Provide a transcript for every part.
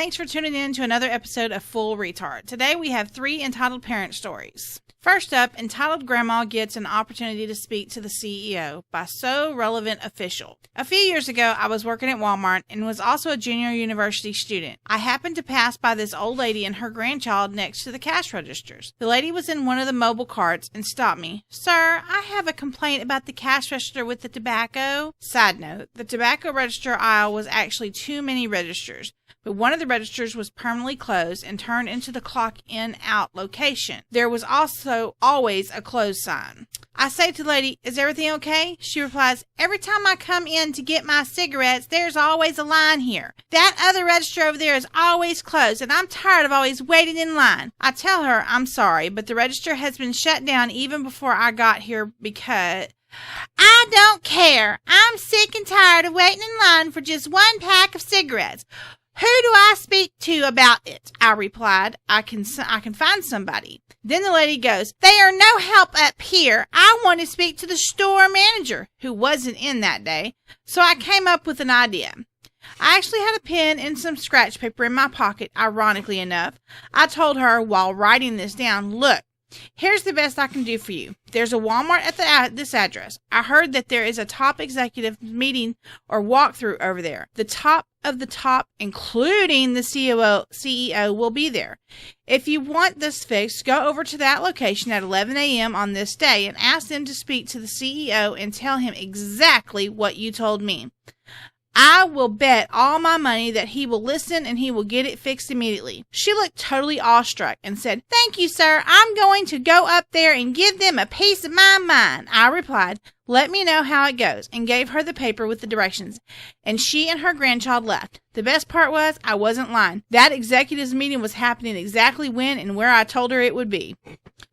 thanks for tuning in to another episode of Full Retard. Today we have 3 entitled parent stories. First up, entitled Grandma Gets an Opportunity to Speak to the CEO by So Relevant Official. A few years ago, I was working at Walmart and was also a junior university student. I happened to pass by this old lady and her grandchild next to the cash registers. The lady was in one of the mobile carts and stopped me. "Sir, I have a complaint about the cash register with the tobacco." Side note, the tobacco register aisle was actually too many registers, but one of the registers was permanently closed and turned into the clock in out location. There was also always a close sign. I say to the lady, "Is everything okay?" She replies, "Every time I come in to get my cigarettes, there's always a line here. That other register over there is always closed, and I'm tired of always waiting in line." I tell her I'm sorry, but the register has been shut down even before I got here because... "I don't care. I'm sick and tired of waiting in line for just one pack of cigarettes. Who do I speak to about it?" I replied, I can find somebody. Then the lady goes, "They are no help up here. I want to speak to the store manager," who wasn't in that day. So I came up with an idea. I actually had a pen and some scratch paper in my pocket, ironically enough. I told her while writing this down, "Look, here's the best I can do for you. There's a Walmart at this address. I heard that there is a top executive meeting or walkthrough over there. The top of the top, including the CEO, will be there. If you want this fixed, go over to that location at 11 a.m. on this day and ask them to speak to the CEO and tell him exactly what you told me. I will bet all my money that he will listen and he will get it fixed immediately." She looked totally awestruck and said, "Thank you, sir. I'm going to go up there and give them a piece of my mind." I replied, "Let me know how it goes," and gave her the paper with the directions. And she and her grandchild left. The best part was I wasn't lying. That executive's meeting was happening exactly when and where I told her it would be.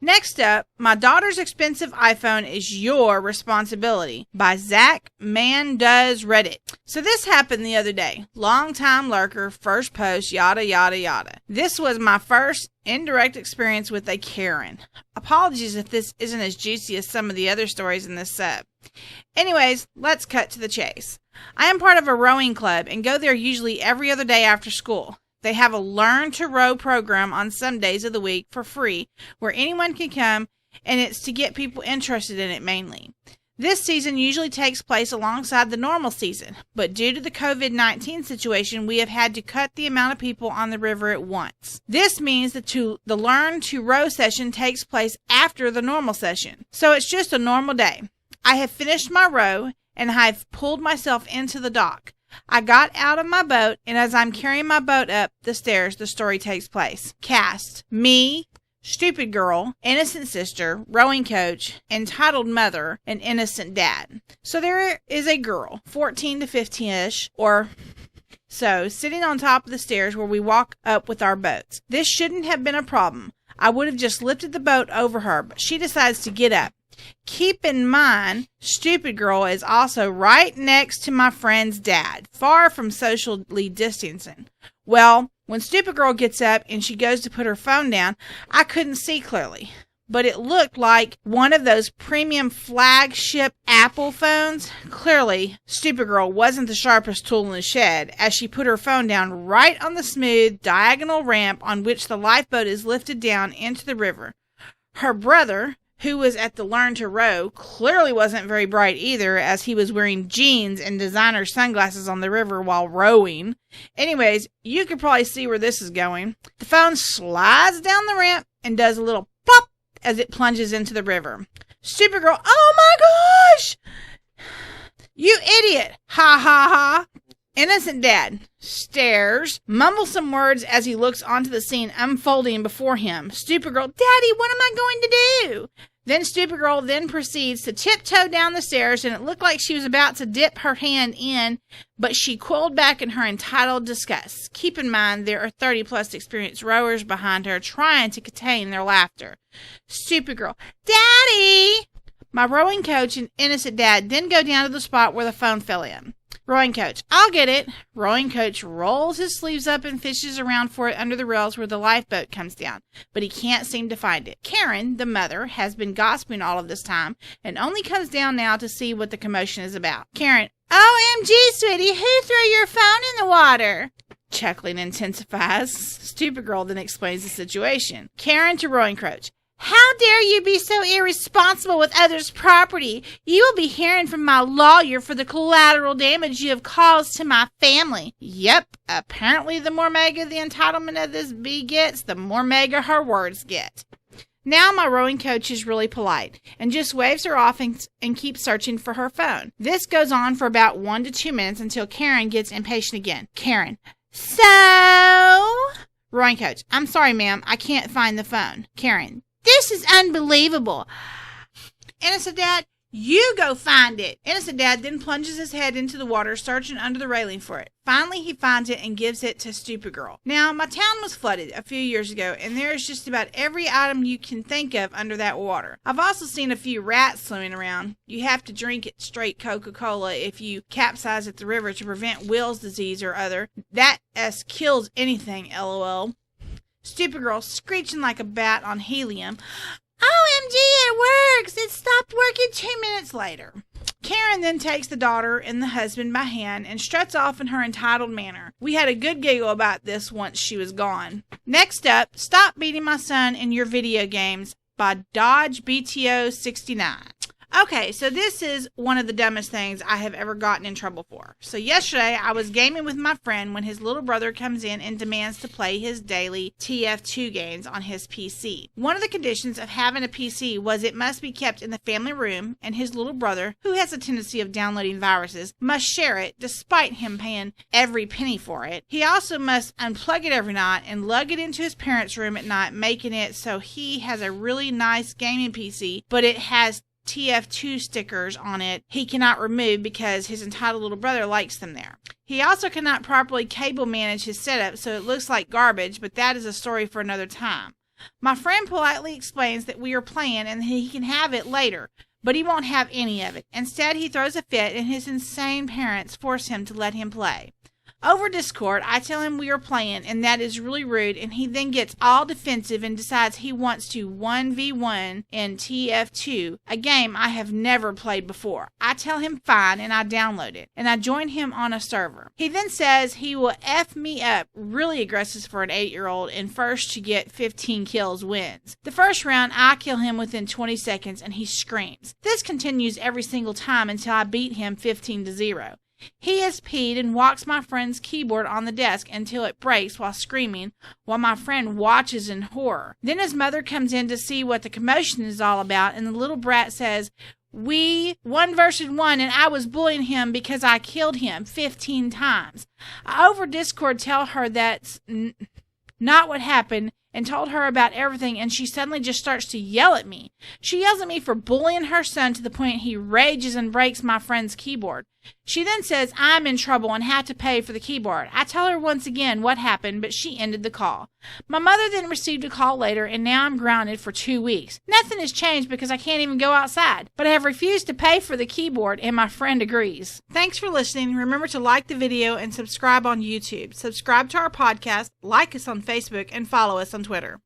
Next up, My Daughter's Expensive iPhone is Your Responsibility by Zach Man Does Reddit. So this happened the other day. Long time lurker, first post, yada, yada, yada. This was my first indirect experience with a Karen. Apologies if this isn't as juicy as some of the other stories in this sub. Anyways, let's cut to the chase. I am part of a rowing club and go there usually every other day after school. They have a Learn to Row program on some days of the week for free where anyone can come, and it's to get people interested in it mainly. This season usually takes place alongside the normal season, but due to the COVID-19 situation, we have had to cut the amount of people on the river at once. This means that the Learn to Row session takes place after the normal session, so it's just a normal day. I have finished my row, and I have pulled myself into the dock. I got out of my boat, and as I'm carrying my boat up the stairs, the story takes place. Cast: me, stupid girl, innocent sister, rowing coach, entitled mother, and innocent dad. So there is a girl, 14 to 15-ish, or so, sitting on top of the stairs where we walk up with our boats. This shouldn't have been a problem. I would have just lifted the boat over her, but she decides to get up. Keep in mind, stupid girl is also right next to my friend's dad, far from socially distancing. Well, when stupid girl gets up and she goes to put her phone down, I couldn't see clearly, but it looked like one of those premium flagship Apple phones. Clearly, stupid girl wasn't the sharpest tool in the shed as she put her phone down right on the smooth, diagonal ramp on which the lifeboat is lifted down into the river. Her brother, who was at the Learn to Row, clearly wasn't very bright either, as he was wearing jeans and designer sunglasses on the river while rowing. Anyways, you could probably see where this is going. The phone slides down the ramp and does a little pop as it plunges into the river. Stupid girl, "Oh my gosh! You idiot! Ha ha ha!" Innocent dad stares, mumbles some words as he looks onto the scene unfolding before him. Stupid girl, "Daddy, what am I going to do?" Then stupid girl then proceeds to tiptoe down the stairs, and it looked like she was about to dip her hand in, but she coiled back in her entitled disgust. Keep in mind, there are 30-plus experienced rowers behind her trying to contain their laughter. Stupid girl, "Daddy!" My rowing coach and innocent dad then go down to the spot where the phone fell in. Rowing coach, "I'll get it." Rowing coach rolls his sleeves up and fishes around for it under the rails where the lifeboat comes down, but he can't seem to find it. Karen, the mother, has been gossiping all of this time and only comes down now to see what the commotion is about. Karen, "OMG, sweetie, who threw your phone in the water?" Chuckling intensifies. Stupid girl then explains the situation. Karen to Rowing Coach. How dare you be so irresponsible with others' property? You will be hearing from my lawyer for the collateral damage you have caused to my family. Yep, apparently the more mega the entitlement of this bee gets, the more mega her words get. Now my rowing coach is really polite and just waves her off and keeps searching for her phone. This goes on for about 1 to 2 minutes until Karen gets impatient again. Karen. So? Rowing coach. I'm sorry, ma'am. I can't find the phone. Karen. This is unbelievable. Innocent Dad, you go find it. Innocent Dad then plunges his head into the water, searching under the railing for it. Finally, he finds it and gives it to Stupid Girl. Now, my town was flooded a few years ago, and there is just about every item you can think of under that water. I've also seen a few rats swimming around. You have to drink it straight Coca-Cola if you capsize at the river to prevent Will's disease or other. That kills anything, LOL. Stupid Girl screeching like a bat on helium. OMG, it works! It stopped working 2 minutes later. Karen then takes the daughter and the husband by hand and struts off in her entitled manner. We had a good giggle about this once she was gone. Next up, Stop Beating My Son in Your Video Games by Dodge BTO 69. Okay, so this is one of the dumbest things I have ever gotten in trouble for. So yesterday, I was gaming with my friend when his little brother comes in and demands to play his daily TF2 games on his PC. One of the conditions of having a PC was it must be kept in the family room, and his little brother, who has a tendency of downloading viruses, must share it despite him paying every penny for it. He also must unplug it every night and lug it into his parents' room at night, making it so he has a really nice gaming PC, but it has TF2 stickers on it he cannot remove because his entitled little brother likes them there. He also cannot properly cable manage his setup, so it looks like garbage, but that is a story for another time. My friend politely explains that we are playing and he can have it later, but he won't have any of it. Instead, he throws a fit and his insane parents force him to let him play. Over Discord, I tell him we are playing, and that is really rude, and he then gets all defensive and decides he wants to 1v1 in TF2, a game I have never played before. I tell him fine, and I download it, and I join him on a server. He then says he will F me up, really aggressive for an 8-year-old, and first to get 15 kills wins. The first round, I kill him within 20 seconds, and he screams. This continues every single time until I beat him 15-0. He has peed and walks my friend's keyboard on the desk until it breaks while screaming, while my friend watches in horror. Then his mother comes in to see what the commotion is all about, and the little brat says, "We 1 versus 1, and I was bullying him because I killed him 15 times. I over Discord tell her that's not what happened, and told her about everything, and she suddenly just starts to yell at me. She yells at me for bullying her son to the point he rages and breaks my friend's keyboard. She then says I'm in trouble and have to pay for the keyboard. I tell her once again what happened, but she ended the call. My mother then received a call later, and now I'm grounded for 2 weeks. Nothing has changed because I can't even go outside, but I have refused to pay for the keyboard, and my friend agrees. Thanks for listening. Remember to like the video and subscribe on YouTube. Subscribe to our podcast, like us on Facebook, and follow us on Twitter.